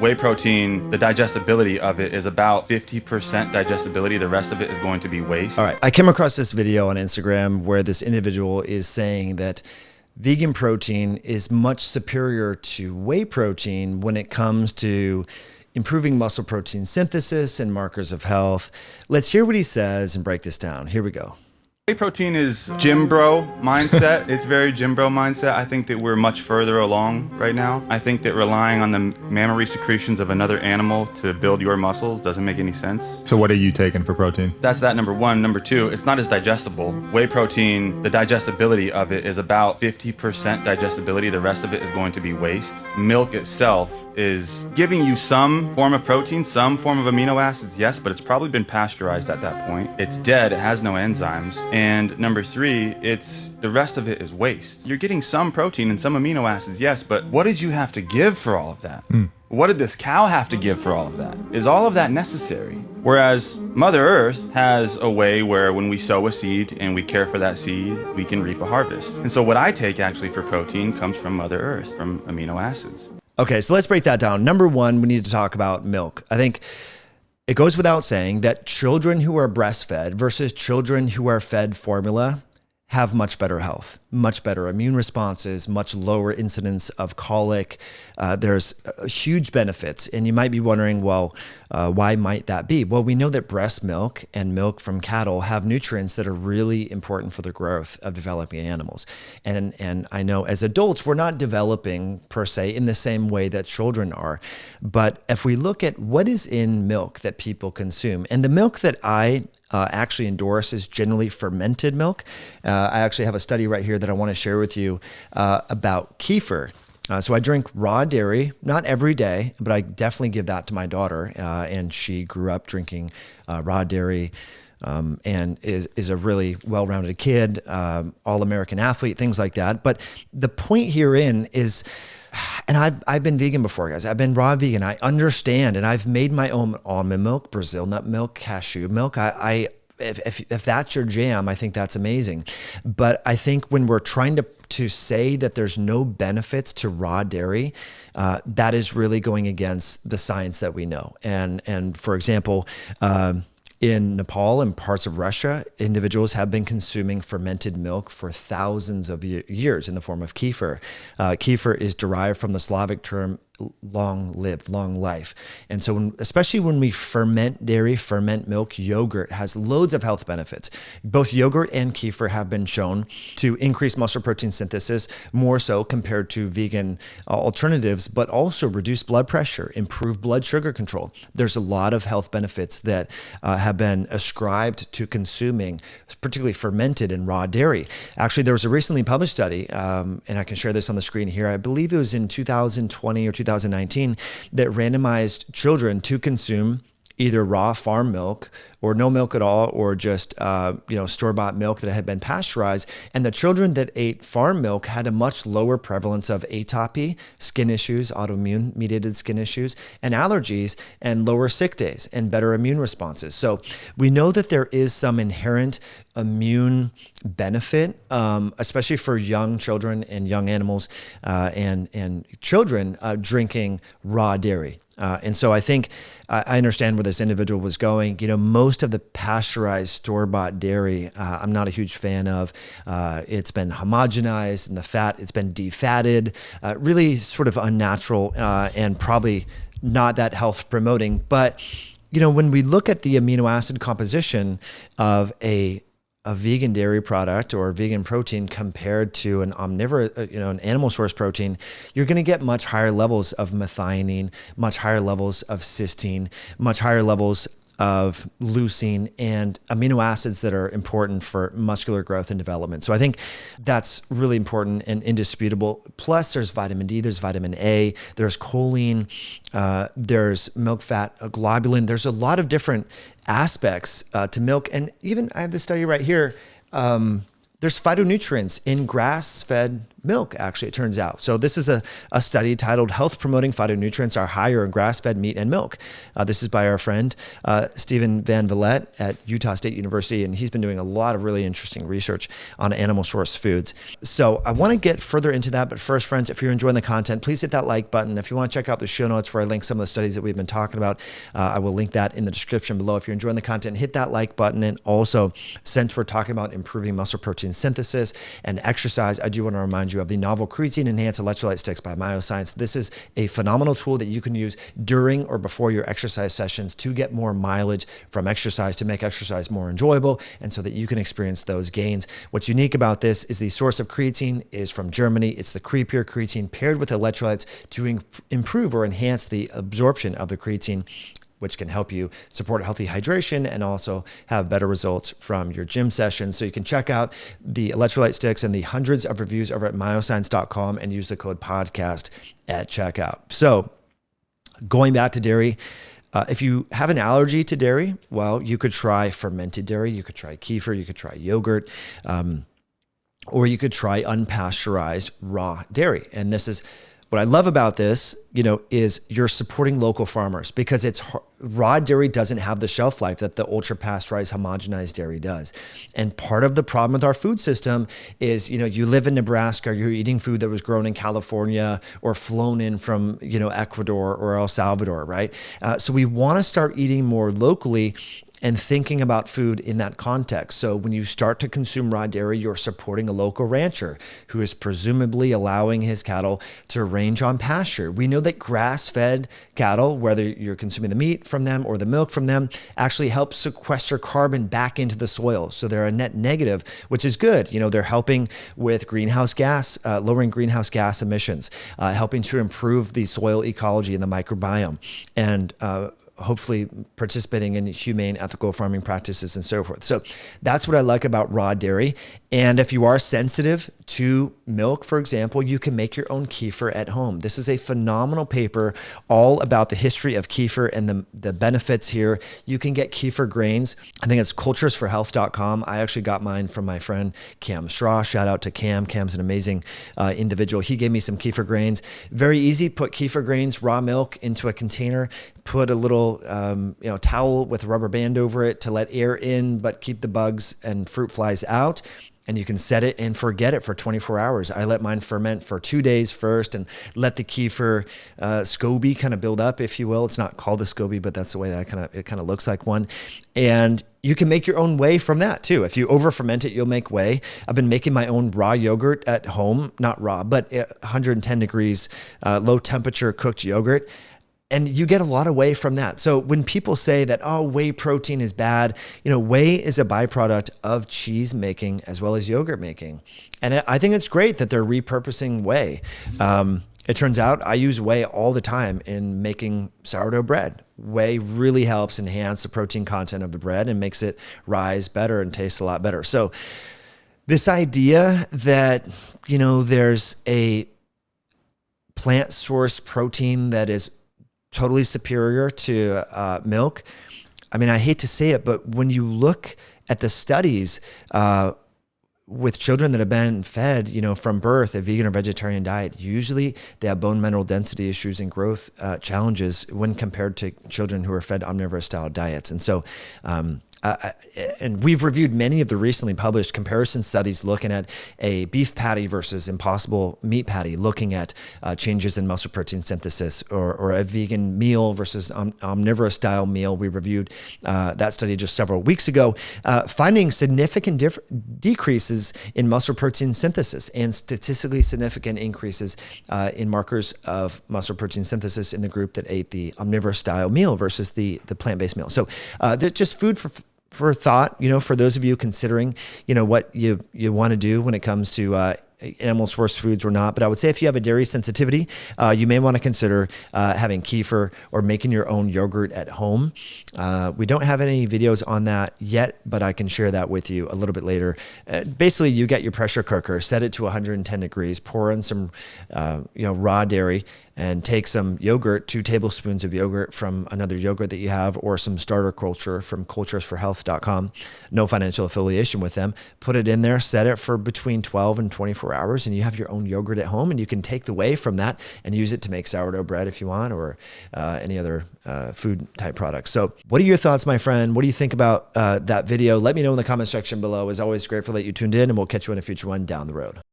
Whey protein, the digestibility of it is about 50% digestibility. The rest of it is going to be waste. All right. I came across this video on Instagram where this individual is saying that vegan protein is much superior to whey protein when it comes to improving muscle protein synthesis and markers of health. Let's hear what he says and break this down. Here we go. Whey protein is gym bro mindset. It's very gym bro mindset. I think that we're much further along right now. I think that relying on the mammary secretions of another animal to build your muscles doesn't make any sense. So what are you taking for protein? That's that, number one. Number two, it's not as digestible. Whey protein, the digestibility of it is about 50% digestibility. The rest of it is going to be waste. Milk itself is giving you some form of protein, some form of amino acids, yes, but it's probably been pasteurized at that point. It's dead, it has no enzymes. And number three, the rest of it is waste. You're getting some protein and some amino acids, yes, but what did you have to give for all of that? What did this cow have to give for all of that? Is all of that necessary? Whereas Mother Earth has a way where when we sow a seed and we care for that seed, we can reap a harvest. And so what I take actually for protein comes from Mother Earth, from amino acids. Okay, so let's break that down. Number one, we need to talk about milk. I think it goes without saying that children who are breastfed versus children who are fed formula have much better health, much better immune responses, much lower incidence of colic. There's huge benefits. And you might be wondering, well, why might that be? Well, we know that breast milk and milk from cattle have nutrients that are really important for the growth of developing animals. And I know as adults, we're not developing per se in the same way that children are. But if we look at what is in milk that people consume, and the milk that I actually endorse is generally fermented milk. I actually have a study right here that I want to share with you about kefir. So I drink raw dairy, not every day, but I definitely give that to my daughter. And she grew up drinking raw dairy and is a really well-rounded kid, all-American athlete, things like that. But the point herein is, and I've been vegan before, guys. I've been raw vegan. I understand, and I've made my own almond milk, Brazil nut milk, cashew milk. If that's your jam, I think that's amazing. But I think when we're trying to say that there's no benefits to raw dairy, that is really going against the science that we know. And for example, in Nepal and parts of Russia, individuals have been consuming fermented milk for thousands of years in the form of kefir. Kefir is derived from the Slavic term long-lived, long life. And so especially when we ferment dairy, ferment milk, yogurt has loads of health benefits. Both yogurt and kefir have been shown to increase muscle protein synthesis more so compared to vegan alternatives, but also reduce blood pressure, improve blood sugar control. There's a lot of health benefits that have been ascribed to consuming, particularly fermented and raw dairy. Actually, there was a recently published study, and I can share this on the screen here. I believe it was in 2020 or 2019 that randomized children to consume either raw farm milk or no milk at all, or just store-bought milk that had been pasteurized. And the children that ate farm milk had a much lower prevalence of atopy, skin issues, autoimmune-mediated skin issues, and allergies, and lower sick days and better immune responses. So we know that there is some inherent immune benefit, especially for young children and young animals and children drinking raw dairy. And so I think I understand where this individual was going. Most of the pasteurized store-bought dairy, I'm not a huge fan of. It's been homogenized, and the fat, it's been defatted, really sort of unnatural and probably not that health promoting. But, when we look at the amino acid composition of a vegan dairy product or vegan protein compared to an omnivore, an animal source protein, you're going to get much higher levels of methionine, much higher levels of cysteine, much higher levels of leucine and amino acids that are important for muscular growth and development. So I think that's really important and indisputable. Plus there's vitamin D, there's vitamin A, there's choline, there's milk fat globulin. There's a lot of different aspects to milk. And even I have this study right here. There's phytonutrients in grass-fed milk, actually, it turns out. So this is a study titled Health Promoting Phytonutrients Are Higher in Grass-Fed Meat and Milk. This is by our friend, Stephen Van Vliet at Utah State University, and he's been doing a lot of really interesting research on animal source foods. So I want to get further into that, but first, friends, if you're enjoying the content, please hit that like button. If you want to check out the show notes where I link some of the studies that we've been talking about, I will link that in the description below. If you're enjoying the content, hit that like button. And also, since we're talking about improving muscle protein synthesis and exercise, I do want to remind you of the novel Creatine Enhanced Electrolyte Sticks by MYOXCIENCE. This is a phenomenal tool that you can use during or before your exercise sessions to get more mileage from exercise, to make exercise more enjoyable, and so that you can experience those gains. What's unique about this is the source of creatine is from Germany. It's the Pure creatine paired with electrolytes to improve or enhance the absorption of the creatine, which can help you support healthy hydration and also have better results from your gym sessions. So you can check out the electrolyte sticks and the hundreds of reviews over at myoscience.com and use the code podcast at checkout. So going back to dairy, if you have an allergy to dairy, well, you could try fermented dairy, you could try kefir, you could try yogurt, or you could try unpasteurized raw dairy. And this is what I love about this, is you're supporting local farmers, because raw dairy doesn't have the shelf life that the ultra pasteurized homogenized dairy does. And part of the problem with our food system is, you live in Nebraska, you're eating food that was grown in California or flown in from, Ecuador or El Salvador, right? So we want to start eating more locally and thinking about food in that context. So when you start to consume raw dairy, you're supporting a local rancher who is presumably allowing his cattle to range on pasture. We know that grass-fed cattle, whether you're consuming the meat from them or the milk from them, actually help sequester carbon back into the soil. So they're a net negative, which is good. They're helping with greenhouse gas, lowering greenhouse gas emissions, helping to improve the soil ecology and the microbiome, and hopefully participating in humane, ethical farming practices and so forth. So that's what I like about raw dairy. And if you are sensitive to milk, for example, you can make your own kefir at home. This is a phenomenal paper all about the history of kefir and the benefits here. You can get kefir grains. I think it's culturesforhealth.com. I actually got mine from my friend Cam Straw. Shout out to Cam. Cam's an amazing individual. He gave me some kefir grains. Very easy. Put kefir grains, raw milk into a container. Put a little towel with a rubber band over it to let air in, but keep the bugs and fruit flies out. And you can set it and forget it for 24 hours. I let mine ferment for 2 days first and let the kefir SCOBY kind of build up, if you will. It's not called a SCOBY, but that's the way that it kind of looks like one. And you can make your own whey from that too. If you over ferment it, you'll make whey. I've been making my own raw yogurt at home, not raw, but 110 degrees, low temperature cooked yogurt. And you get a lot of whey from that. So when people say that, whey protein is bad, whey is a byproduct of cheese making as well as yogurt making. And I think it's great that they're repurposing whey. It turns out I use whey all the time in making sourdough bread. Whey really helps enhance the protein content of the bread and makes it rise better and taste a lot better. So this idea that, there's a plant-sourced protein that is totally superior to milk. I mean, I hate to say it, but when you look at the studies with children that have been fed, from birth, a vegan or vegetarian diet, usually they have bone mineral density issues and growth challenges when compared to children who are fed omnivorous style diets. And so, and we've reviewed many of the recently published comparison studies looking at a beef patty versus Impossible meat patty, looking at changes in muscle protein synthesis, or a vegan meal versus omnivorous style meal. We reviewed that study just several weeks ago, finding significant decreases in muscle protein synthesis and statistically significant increases in markers of muscle protein synthesis in the group that ate the omnivorous style meal versus the plant-based meal. So they're just food for thought, for those of you considering, what you want to do when it comes to animal source foods or not. But I would say if you have a dairy sensitivity, you may want to consider having kefir or making your own yogurt at home. We don't have any videos on that yet, but I can share that with you a little bit later. Basically, you get your pressure cooker, set it to 110 degrees, pour in some raw dairy, and take some yogurt, 2 tablespoons of yogurt from another yogurt that you have, or some starter culture from culturesforhealth.com. No financial affiliation with them. Put it in there, set it for between 12 and 24 24 hours and you have your own yogurt at home, and you can take the whey from that and use it to make sourdough bread if you want, or any other food type products. So what are your thoughts, my friend? What do you think about that video? Let me know in the comment section below. As always, grateful that you tuned in, and we'll catch you in a future one down the road.